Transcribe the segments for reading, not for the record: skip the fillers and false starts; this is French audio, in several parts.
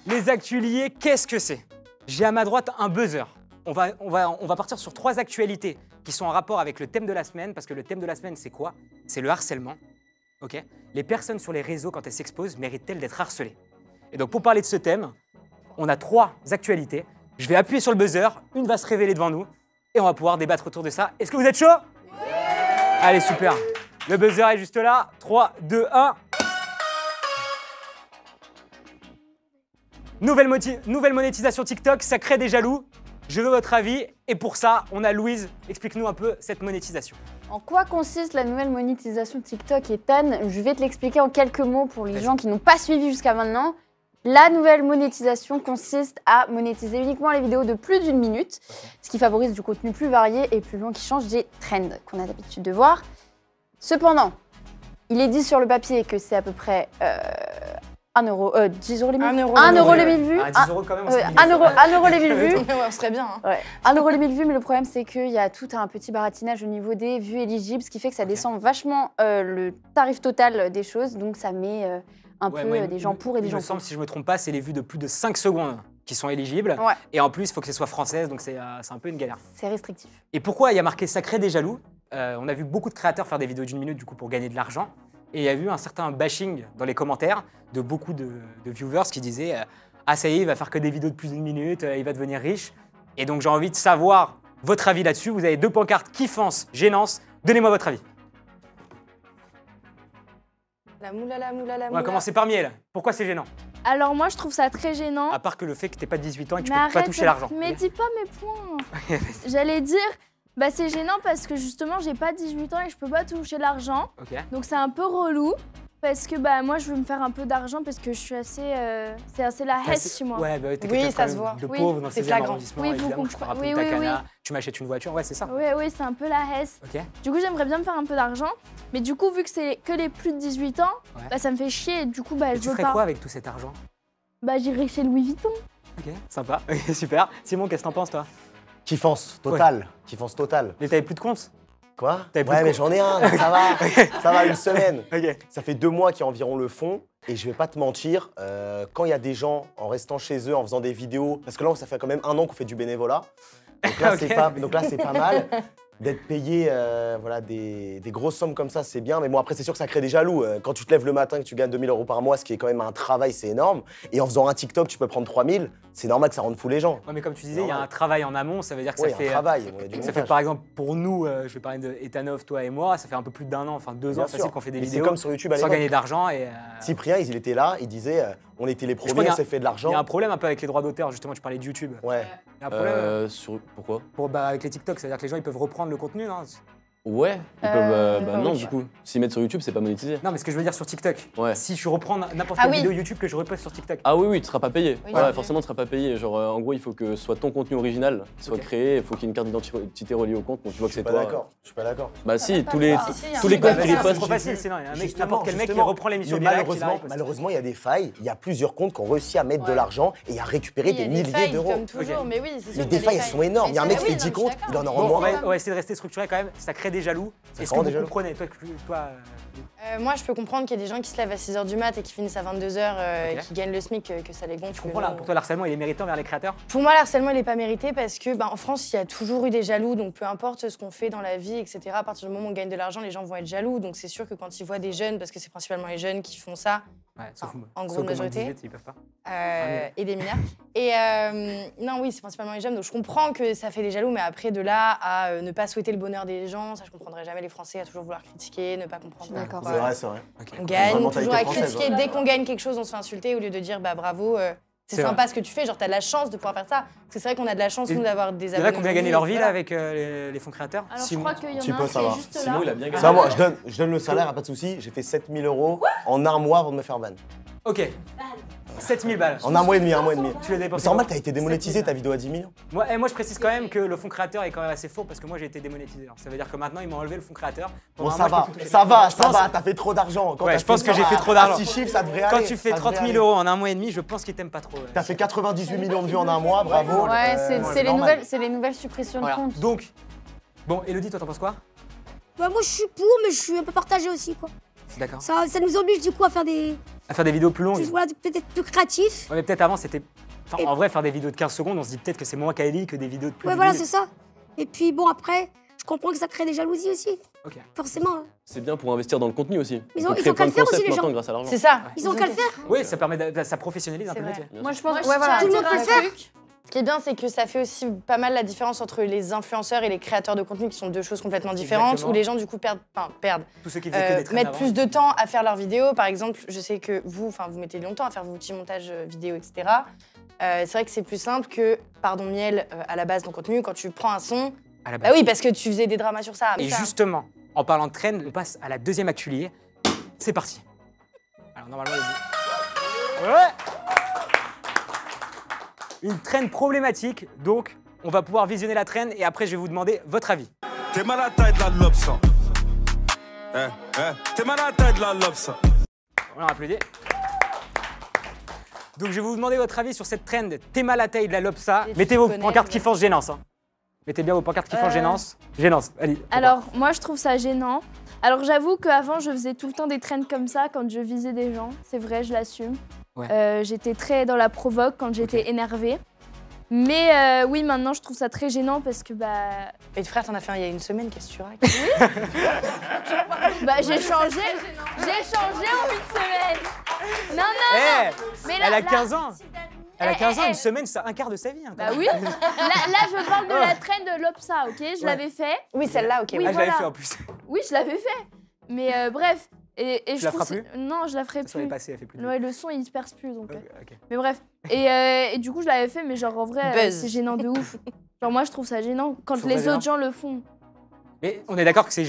Les actus liés, qu'est-ce que c'est? J'ai à ma droite un buzzer. On va partir sur 3 actualités qui sont en rapport avec le thème de la semaine, parce que le thème de la semaine, c'est quoi? C'est le harcèlement. Ok? Les personnes sur les réseaux, quand elles s'exposent, méritent-elles d'être harcelées? Et donc, pour parler de ce thème, on a 3 actualités. Je vais appuyer sur le buzzer, une va se révéler devant nous, et on va pouvoir débattre autour de ça. Est-ce que vous êtes chaud? Oui. Allez, super. Le buzzer est juste là. 3, 2, 1. Nouvelle monétisation TikTok, ça crée des jaloux. Je veux votre avis. Et pour ça, on a Louise. Explique-nous un peu cette monétisation. En quoi consiste la nouvelle monétisation TikTok, Ethan? Je vais te l'expliquer en quelques mots pour les gens qui n'ont pas suivi jusqu'à maintenant. La nouvelle monétisation consiste à monétiser uniquement les vidéos de plus d'1 minute, ce qui favorise du contenu plus varié et plus long qui change des trends qu'on a l'habitude de voir. Cependant, il est dit sur le papier que c'est à peu près 10 euros les 1000 vues. 1 euro les 1000 vues. 10 euros quand même. 1 euro les 1000 vues. Ouais, on serait bien. Hein. Ouais. 1 euro les 1000 vues, mais le problème c'est qu'il y a tout un petit baratinage au niveau des vues éligibles, ce qui fait que ça descend vachement le tarif total des choses, donc ça met un peu des gens pour et des gens contre. Il me semble, si je me trompe pas, c'est les vues de plus de 5 secondes qui sont éligibles. Ouais. Et en plus, il faut que ce soit française, donc c'est un peu une galère. C'est restrictif. Et pourquoi il y a marqué ça crée des jaloux? On a vu beaucoup de créateurs faire des vidéos d'1 minute du coup pour gagner de l'argent. Et il y a eu un certain bashing dans les commentaires de beaucoup de viewers qui disaient ah ça y est, il va faire que des vidéos de plus d'1 minute, il va devenir riche. Et donc j'ai envie de savoir votre avis là-dessus. Vous avez 2 pancartes, kiffance, gênance. Donnez-moi votre avis. La moulala, moulala, On va commencer par Miel. Pourquoi c'est gênant? Alors moi je trouve ça très gênant. À part que le fait que t'aies pas 18 ans et que tu Mais peux pas toucher l'argent. Mais dis pas mes points. J'allais dire, bah c'est gênant parce que justement j'ai pas 18 ans et je peux pas toucher l'argent. Ok. Donc c'est un peu relou parce que bah moi je veux me faire un peu d'argent parce que je suis assez, c'est assez la hesse chez moi. Ouais, bah t'es Oui, quelqu'un ça quand se même voit. de Oui, pauvre dans le c'est 16e flagrant. arrondissement. Oui, vous Évidemment, tu fais comprenez. rappeler Oui, ta oui, cana, tu m'achètes une voiture, ouais c'est ça. Oui, c'est un peu la hesse. Ok. Du coup j'aimerais bien me faire un peu d'argent. Mais du coup vu que c'est que les plus de 18 ans, Ouais. bah ça me fait chier et du coup bah Et je tu veux ferais pas. quoi avec tout cet argent? Bah j'irai chez Louis Vuitton. Ok, sympa, super. Simon, qu'est-ce que t'en penses toi? Kiffance totale. Kiffance totale. Mais t'avais plus de compte? Quoi? T'avais plus Ouais, de mais compte. j'en ai un, donc ça va. Ça va, une semaine. Ok. Ça fait 2 mois qu'il y a environ le fond. Et je vais pas te mentir, quand il y a des gens en restant chez eux, en faisant des vidéos, parce que là, ça fait quand même 1 an qu'on fait du bénévolat. Donc là, c'est pas mal. D'être payé voilà, des grosses sommes comme ça, c'est bien. Mais bon, après, c'est sûr que ça crée des jaloux. Quand tu te lèves le matin et que tu gagnes 2000 € par mois, ce qui est quand même un travail, c'est énorme. Et en faisant un TikTok, tu peux prendre 3000. C'est normal que ça rende fou les gens. Ouais, mais comme tu disais, il y a un travail en amont, ça veut dire que Oui, ça fait. un travail. On a du Ça montage. fait par exemple pour nous, je vais parler de Ethanov, toi et moi, ça fait un peu plus d'1 an, enfin 2 ans Bien facile sûr. qu'on fait des Mais c'est vidéos comme sur YouTube à sans l'époque. gagner d'argent et. Cyprien, il était là, il disait on était les crois qu'il premiers, y a- on s'est fait de Il y a l'argent. un problème un peu avec les droits d'auteur, justement, tu parlais de YouTube. Ouais. Il y a un problème Pourquoi? avec les TikTok, c'est-à-dire que les gens ils peuvent reprendre le contenu, non? Ouais, ils peuvent. pas Non, oui. du coup, s'ils mettent sur YouTube, c'est pas monétisé. Non, mais ce que je veux dire sur TikTok, Ouais. si je reprends n'importe Ah quelle oui. vidéo YouTube que je reposte sur TikTok. Ah oui, tu seras pas payé. Oui, Ouais, ok. forcément, tu seras pas payé. Genre, en gros, il faut que ce soit ton contenu original qui soit Ok. créé, il faut qu'il y ait une carte d'identité reliée au compte, donc tu vois que Je suis c'est pas toi. d'accord. Je suis pas d'accord. Bah si, va tous pas les, le voir. Si, tous les si, comptes si, qui si, ripostent. C'est trop facile, sinon il y a un mec, Justement, n'importe quel mec qui justement. reprend l'émission Mais direct. malheureusement, il y a des failles. Il y a plusieurs comptes qui ont réussi à mettre de Ouais. l'argent et à récupérer Oui, il y des a des milliers failles, d'euros. comme toujours, Ok. mais oui, c'est sûr. Les qu'il y a défailles, des elles sont énormes. Il y a un Mais mec ça, qui fait oui, 10 non, mais je comptes, suis il en d'accord. aura Bon, moins. on va essayer de rester structuré quand même, ça crée des jaloux. Est-ce que rend vous des jaloux. comprenez, toi Moi, je peux comprendre qu'il y a des gens qui se lèvent à 6 h du mat et qui finissent à 22 h et Ok. qui gagnent le SMIC, que ça les gonfle. tu comprends là, pour toi l'harcèlement il est méritant vers les créateurs? Pour moi, l'harcèlement, il n'est pas mérité parce que en France, il y a toujours eu des jaloux. Donc, peu importe ce qu'on fait dans la vie, etc., à partir du moment où on gagne de l'argent, les gens vont être jaloux. Donc, c'est sûr que quand ils voient des jeunes, parce que c'est principalement les jeunes qui font ça, Ouais, sauf en sauf grande au moins majorité. 18, ils peuvent pas. et des mineurs. Et non, oui, c'est principalement les jeunes. Donc, je comprends que ça fait des jaloux, mais après, de là à ne pas souhaiter le bonheur des gens, ça, je comprendrai jamais les Français à toujours vouloir critiquer, ne pas comprendre. D'accord. C'est vrai, c'est vrai. On gagne, Vraiment, toujours mentalité à française, critiquer. ouais. Dès qu'on gagne quelque chose, on se fait insulter au lieu de dire bah bravo, c'est C'est sympa ce que tu fais, genre t'as de la chance de pouvoir faire ça. Parce que c'est vrai qu'on a de la chance, Et nous, d'avoir des Il y en abonnés. a qui ont bien gagné leur vie là Voilà. avec les fonds créateurs? Alors je Simon. crois qu'il y en petit a peu, un ça qui va. est juste Simon, là. il a bien gagné. Ça, moi, je donne le salaire, pas de souci. J'ai fait 7000 € en 1 mois avant de me faire ban. Ok. 7000 balles. En 1 mois et demi, 1 mois et demi. Tu l'as Mais dépensé. c'est normal, comment? t'as été démonétisé, ta vidéo à 10 millions. Moi, je précise quand même que le fonds créateur est quand même assez faux parce que moi j'ai été démonétisé. Alors, ça veut dire que maintenant ils m'ont enlevé le fonds créateur. Bon, Pendant un ça mois, va, je peux plus toucher. ça va, Je ça pense- va, t'as fait trop d'argent. Quand Ouais, t'as je pense fait que j'ai ça fait à- trop d'argent. à 6 chiffres, ça devrait Quand aller. tu fais ça devrait 30 000 aller. € en un mois et demi, je pense qu'ils t'aiment pas trop. T'as fait 98 millions de vues en 1 mois, bravo. Ouais, c'est normal. les nouvelles suppressions de Voilà. comptes. Donc, bon, Elodie, toi t'en penses quoi? Bah moi je suis pour, mais je suis un peu partagé aussi quoi. D'accord. Ça nous oblige du coup à faire des vidéos plus longues. voilà, peut-être plus créatifs. Ouais, mais peut-être avant, c'était. Enfin, Et- en vrai, faire des vidéos de 15 secondes, on se dit peut-être que c'est moins quali que des vidéos de plus Ouais, de voilà, 10 c'est ça. Et puis bon, après, je comprends que ça crée des jalousies aussi. Ok. Forcément. Hein. C'est bien pour investir dans le contenu aussi. Ils On ont peut qu'à créer plein le de faire aussi, concepts les gens. maintenant grâce à l'argent. C'est ça. Ils ont qu'à le faire. Oui, ça permet ça professionnalise un C'est peu le vrai. métier. Moi, je pense Moi, que je tiens à Tout le monde dire peut un le faire. truc. Ce qui est bien, c'est que ça fait aussi pas mal la différence entre les influenceurs et les créateurs de contenu qui sont deux choses complètement différentes, Exactement. où les gens du coup perdent, Tous ceux qui faisaient que des traînes mettent avant. plus de temps à faire leurs vidéos. Par exemple, je sais que vous mettez longtemps à faire vos petits montages vidéo, etc. C'est vrai que c'est plus simple que Pardon Miel à la base de ton contenu, quand tu prends un son. À la base. Bah oui, parce que tu faisais des dramas sur ça. Et Ça. justement, en parlant de trend, on passe à la deuxième actu liée. C'est parti. Alors normalement, ouais. Une trend problématique, donc on va pouvoir visionner la trend et après je vais vous demander votre avis. T'es mal à la taille de la lobe, ça. T'es mal à la taille de la lobe, ça. On applaudit. Donc je vais vous demander votre avis sur cette trend. T'es mal à taille de la lobsa. Et tu Mettez vos connais, pancartes mais- qui font gênance. Hein. Mettez bien vos pancartes qui font gênance. Gênance, allez. Alors, moi, je trouve ça gênant. Alors, j'avoue qu'avant, je faisais tout le temps des trends comme ça quand je visais des gens. C'est vrai, je l'assume. Ouais. J'étais très dans la provoque quand j'étais énervée. Mais oui, maintenant, je trouve ça très gênant parce que Et frère, t'en as fait un il y a une semaine, qu'est-ce que tu racontes? j'ai changé. J'ai changé en une semaine. Non, non, Eh, mais là, elle a là- 15 ans. Elle a Eh, 15 ans, eh, une semaine, c'est un quart de sa vie. Hein, Bah oui. Là, je parle de la trend de l'Opsa, ok? Je l'avais fait. Oui, celle-là, ok. Oui, Ah, je l'avais voilà. fait en plus. Oui, je l'avais fait. Mais bref. Et Tu je la trouve feras c'est- Non, je la ferai Ça l'est plus. passé, elle fait plus de Ouais, le son il se perce plus donc. Ok. Mais bref. Et du coup, je l'avais fait, mais genre en vrai, Buzz. c'est gênant de ouf. Genre, moi, je trouve ça gênant quand Je trouve les ça autres gens le font. Mais on est d'accord que c'est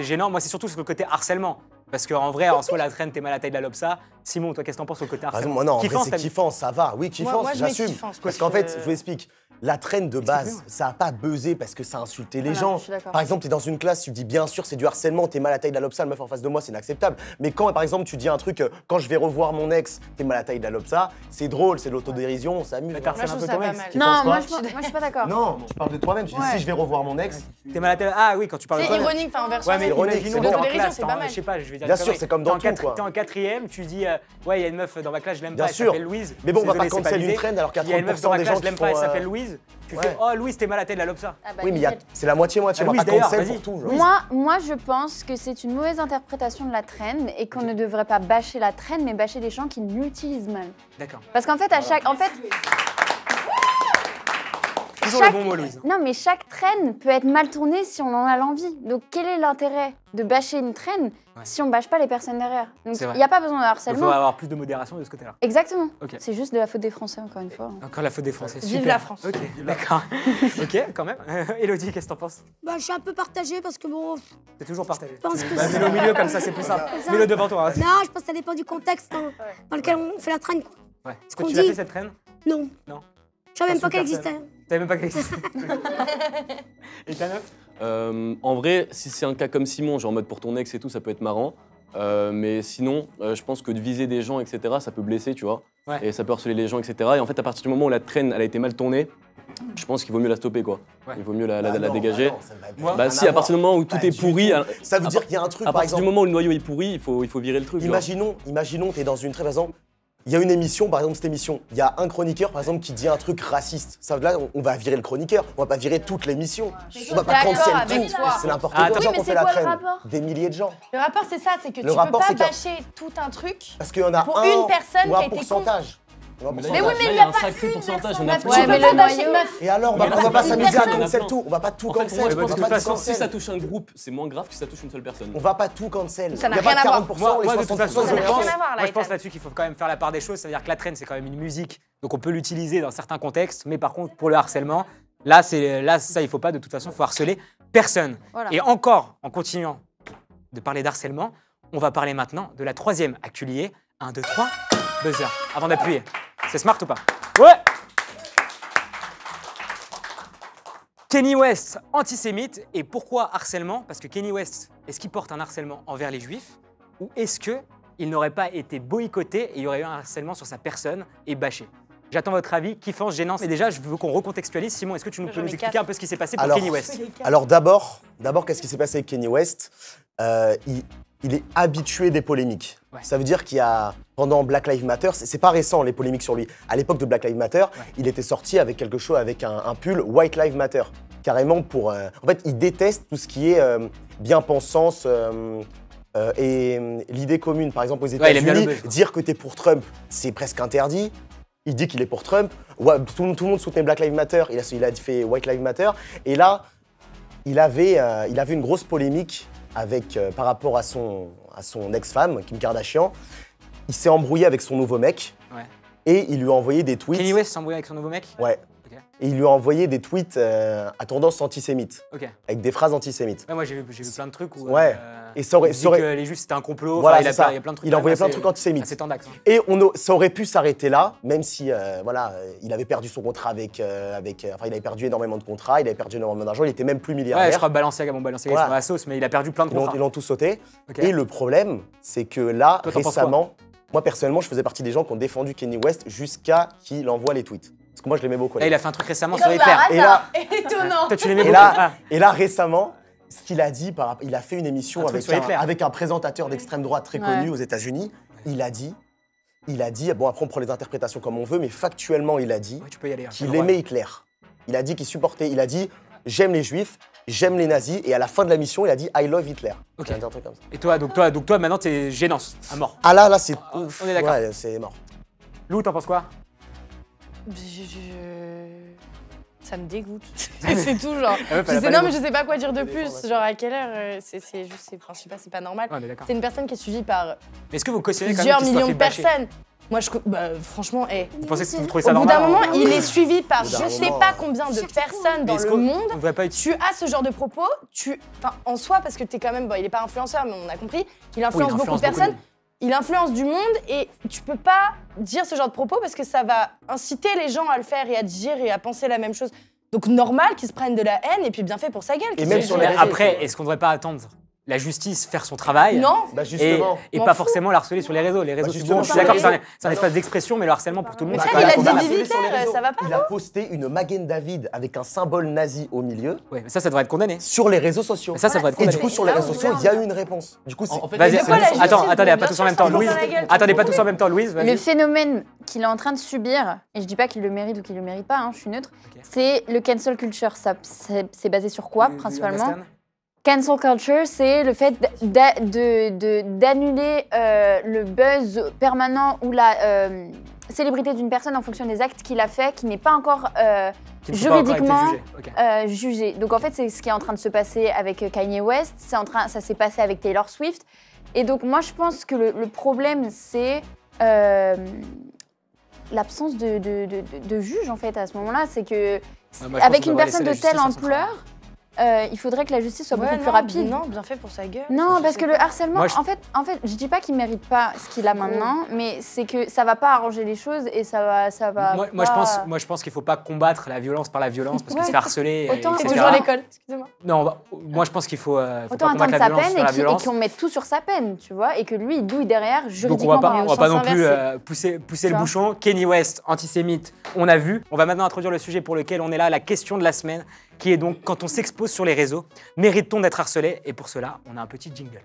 gênant. Moi, c'est surtout sur le côté harcèlement. Parce qu'en vrai, en soi, la trend, t'es mal à la taille de la lobsa. Simon, toi, qu'est-ce que t'en penses sur le côté Par harcèlement exemple, moi, non, en vrai, Kiffance, c'est t'as- kiffant, ça va. Oui, kiffant, moi, je mets j'assume. kiffance, Parce parce qu'en que- fait, je vous explique. La traîne de base, Explique-moi. ça n'a pas buzzé parce que ça a insulté les Voilà, gens. je suis d'accord. Par exemple, tu es dans une classe, tu dis bien sûr, c'est du harcèlement, t'es mal à la taille de la lobsa, le meuf en face de moi, c'est inacceptable. Mais quand, par exemple, tu dis un truc, quand je vais revoir mon ex, t'es mal à la taille de la lobsa, c'est drôle, c'est de l'autodérision, on s'amuse. Mais voilà. t'harcèles Moi, un je peu trouve ton ça ex. pas mal. Qui Non, pense moi quoi je suis pas d'accord. Non, tu parles de toi-même, tu dis Ouais. si je vais revoir mon ex. T'es mal à la taille. Ah oui, quand tu parles de C'est toi. ironique, enfin, envers Ouais, soi-même. mais ironique, imaginons c'est t'es en l'autodérision, classe, c'est pas mal. je sais pas, je vais dire. Bien une sûr, connerie. c'est comme T'es dans en tout, quatre- quoi. T'es en quatrième, tu dis ouais, il y a une meuf dans ma classe, je l'aime Bien pas, elle sûr. s'appelle Louise. Mais bon, on va pas Désolé, c'est cancel une visé. trend alors qu'il y Il y a a une meuf 30% dans ma des gens classe, je qui l'aime pas, elle font. s'appelle Louise. Tu ouais. fais oh Louise, t'es mal à la tête de la lobsa. Ah bah, Oui, mais nickel. c'est la moitié-moitié, on va Louise, pas d'ailleurs, cancel vas-y. pour tout. genre. Moi, je pense que c'est une mauvaise interprétation de la trend et qu'on ne devrait pas bâcher la trend, mais bâcher les gens qui l'utilisent mal. D'accord. Parce qu'en fait, Toujours le bon mot, Louise. non, mais chaque trend peut être mal tournée si on en a l'envie. Donc, quel est l'intérêt de bâcher une trend si on bâche pas les personnes derrière? Donc, C'est vrai. il n'y a pas besoin de Il faut harcèlement. avoir plus de modération de ce côté-là. Exactement. Ok. C'est juste de la faute des Français, encore une fois. Encore la faute des Français. Vive super. la France. Ok, d'accord. Ok, quand même. Élodie, qu'est-ce que t'en penses? Bah, je suis un peu partagée parce que bon. T'es toujours partagé. pense que Mets-le au milieu, comme ça, c'est plus simple. C'est ça. Mets-le devant toi. hein. Non, je pense que ça dépend du contexte dans lequel on fait la traîne. Quoi. Ouais. Est-ce qu'on que tu l'as dit- fait cette traîne? Non. Non. Je savais même pas qu'elle T'insultes existait. T'avais même pas qu'elle existait. Et ta meuf? En vrai, si c'est un cas comme Simon, genre en mode pour ton ex et tout, ça peut être marrant. Mais sinon, je pense que de viser des gens, etc., ça peut blesser, tu vois. Ouais. Et ça peut harceler les gens, etc. Et en fait, à partir du moment où la traîne, elle a été mal tournée, je pense qu'il vaut mieux la stopper, quoi. Ouais. Il vaut mieux la Bah non, dégager. bah non, ça n'a Moi- Bah rien si, à partir du moment où tout Bah, est du pourri, tout. Ça veut dire qu'il y a un truc, à par partir du exemple. moment où le noyau est pourri, il faut virer le truc. genre. Imaginons, t'es dans une très, par exemple, il y a une émission, par exemple cette émission, il y a un chroniqueur, par exemple, qui dit un truc raciste. Ça, là, on va virer le chroniqueur, on va pas virer toute l'émission. On va pas D'accord cancel avec tout. toi. C'est n'importe Ah, quoi. oui, Gens mais qu'on c'est fait la quoi le traîne. rapport Des milliers de gens. Le rapport, c'est ça, c'est que Le tu peux rapport, pas c'est qu'il y a- bâcher tout un truc. Parce qu'il y en a Pour un une personne ou qui a un été pourcentage. Mais oui, mais il il y y a a un pas sacré une pourcentage. personne. On a Tu Ouais, peux mais pas le bâcher noyau- une meuf. Et alors, Mais on là, va c'est pas une s'amuser à personne. cancel tout. On va pas tout En fait, pour moi, cancel. je On pense va que pas de toute tout façon, si cancel. ça touche un groupe, c'est moins grave que si ça touche une seule personne. On va pas tout cancel. Ça n'a Il y a pas rien à voir. 40%, les Moi, de toute 60%. façon, Ça n'a je rien pense, à voir, là, moi, je pense Ethan. là-dessus qu'il faut quand même faire la part des choses. C'est-à-dire que la traîne, c'est quand même une musique. Donc, on peut l'utiliser dans certains contextes. Mais par contre, pour le harcèlement, là, ça, il faut pas. De toute façon, il faut harceler personne. Voilà. Et encore, en continuant de parler d'harcèlement, on va parler maintenant de la troisième actu liée. 1, 2, 3, buzzer. Avant d'appuyer. C'est smart ou pas? Ouais! Kanye West, antisémite. Et pourquoi harcèlement? Parce que Kanye West, est-ce qu'il porte un harcèlement envers les juifs? Ou est-ce qu'il n'aurait pas été boycotté et il y aurait eu un harcèlement sur sa personne et bâché? J'attends votre avis, kiffance, gênance. Mais déjà, je veux qu'on recontextualise. Simon, est-ce que tu peux J'en nous ai expliquer quatre. un peu ce qui s'est passé pour Alors- Kanye West? Alors d'abord, qu'est-ce qui s'est passé avec Kanye West? il est habitué des polémiques. Ouais. Ça veut dire qu'il y a, pendant Black Lives Matter, c'est pas récent les polémiques sur lui. À l'époque de Black Lives Matter, il était sorti avec quelque chose, avec un pull White Lives Matter. Carrément pour. En fait, il déteste tout ce qui est bien-pensance et l'idée commune. Par exemple, aux il aime bien le États-Unis, buzz, quoi. dire que t'es pour Trump, c'est presque interdit. Il dit qu'il est pour Trump. Ouais, tout le monde soutenait Black Lives Matter. Il a fait White Lives Matter. Et là, il avait une grosse polémique avec, par rapport à son ex-femme, Kim Kardashian. Il s'est embrouillé avec son nouveau mec. Ouais. Et il lui a envoyé des tweets. Kanye West s'est embrouillé avec son nouveau mec. Ouais. Ok. Et il lui a envoyé des tweets à tendance antisémite, Ok. avec des phrases antisémites. Ouais, moi j'ai vu plein de trucs où. Ouais. Et ça aurait- il dit ça aurait- que les juifs c'était un complot. Voilà, Enfin, c'est ça. il y a plein de trucs. Il a envoyé plein de assez- trucs antisémites. assez tendax, hein. Et ça aurait pu s'arrêter là, même si il avait perdu son contrat il avait perdu énormément de contrats, il avait perdu énormément d'argent, il était même plus milliardaire. Ouais, je crois Balenciaga, ils Voilà. sont à la sauce, mais il a perdu plein de Ils l'ont contrats. tous sauté. Ok. Et le problème, c'est que là, Toi, t'en penses récemment, moi personnellement, je faisais partie des gens qui ont défendu Kanye West jusqu'à qu'il envoie les tweets. Parce que moi, je l'aimais beaucoup. Là, il a fait un truc récemment Et sur comme Hitler. par Et là- hasard, étonnant. Toi, tu l'aimais Et beaucoup. là, Ah. et là, récemment, ce qu'il a dit, il a fait une émission Un truc avec sur Hitler. avec un présentateur d'extrême droite très Ouais. connu aux États-Unis. Il a dit, bon après on prend les interprétations comme on veut, mais factuellement il a dit Ouais, tu peux y aller. hein, qu'il t'as le droit. aimait Hitler. Il a dit qu'il supportait, il a dit j'aime les juifs, j'aime les nazis, et à la fin de la mission il a dit I love Hitler. Ok. Il a dit un truc comme ça. Et toi, donc toi, maintenant, t'es gênance, à mort. Ah là c'est On est d'accord. Ouais, c'est mort. Lou, t'en penses quoi? Ça me dégoûte. C'est tout, genre. La meuf, elle a pas Non, les mais mots. je sais pas quoi dire de Des plus. informations. Genre, à quelle heure c'est juste, enfin, je sais pas, c'est pas normal. Ouais, on est d'accord. C'est une personne qui est suivie par Mais est-ce que vous cautionnez quand même plusieurs qu'il se soit millions fait de bâcher? personnes. Moi, franchement, Vous pensez que vous trouvez ça au bout normal? d'un moment, il est suivi par Au bout d'un je sais moment, pas combien de personnes dans Est-ce le qu'on monde. on devrait pas utiliser. Tu as ce genre de propos, enfin, en soi, parce que t'es quand même, bon, il est pas influenceur, mais on a compris, il influence beaucoup de personnes. Il influence du monde et tu peux pas dire ce genre de propos parce que ça va inciter les gens à le faire et à dire et à penser la même chose. Donc normal qu'ils se prennent de la haine et puis bien fait pour sa gueule. Et qu'ils même se sur disent, les Mais réseaux. après, est-ce qu'on devrait pas attendre la justice faire son travail? Non, Bah Et, justement. et M'en pas fous. forcément la harceler sur les réseaux. Les réseaux justement, sociaux, je suis d'accord que pareil. c'est un espace d'expression, mais le harcèlement pour tout le monde, Mais c'est ça, pas il a la dit condamnation. Vivi Sur les Hitler, réseaux. ça va pas, Il a posté une Magen David avec un symbole nazi au milieu Ouais, mais ça devrait être condamné. sur les réseaux sociaux. Mais ça devrait être Et du condamné. coup, sur les Là, réseaux on sociaux, voit, il y a eu une réponse. Du coup, c'est. En fait, Vas-y, de quoi la justice, attends, attendez, bien pas tous sûr, en même temps, ça prend Louise. dans la gueule, Attendez, tout pas le tous en même temps, Louise, Le vas-y. phénomène qu'il est en train de subir, et je dis pas qu'il le mérite ou qu'il le mérite pas, hein, je suis neutre, Ok. c'est le cancel culture. C'est basé sur quoi, principalement? Understand? Cancel culture, c'est le fait d'annuler le buzz permanent ou la célébrité d'une personne en fonction des actes qu'il a fait, qui n'est pas encore Qui ne faut pas encore être juridiquement jugé. Ok. jugé. Donc en fait, c'est ce qui est en train de se passer avec Kanye West, ça s'est passé avec Taylor Swift. Et donc moi, je pense que le problème, c'est l'absence de juge, en fait, à ce moment-là. C'est que moi, je avec pense qu'on une devrait personne laisser de la telle justice faire son ampleur, il faudrait que la justice soit Ouais, beaucoup plus non, rapide. Non, bien fait pour sa gueule. Non, Je parce sais que pas. le harcèlement, Moi, je- en fait, je dis pas qu'il mérite pas ce qu'il a maintenant, mais c'est que ça va pas arranger les choses et ça va. Moi, je pense qu'il faut pas combattre la violence par la violence parce qu'il Ouais. se fait harceler. Autant- C'est etc. toujours à l'école, excusez-moi. Non, moi je pense qu'il faut, faut Autant pas combattre attendre la sa violence peine sur la et violence. qu'on mette tout sur sa peine, tu vois, et que lui, il douille derrière Donc juridiquement. on parlant, va au pas sens non plus inversé. pousser Tu le vois. bouchon. Kanye West, antisémite, on a vu. On va maintenant introduire le sujet pour lequel on est là, la question de la semaine, qui est donc quand on s'expose sur les réseaux, mérite-t-on d'être harcelé? Et pour cela, on a un petit jingle.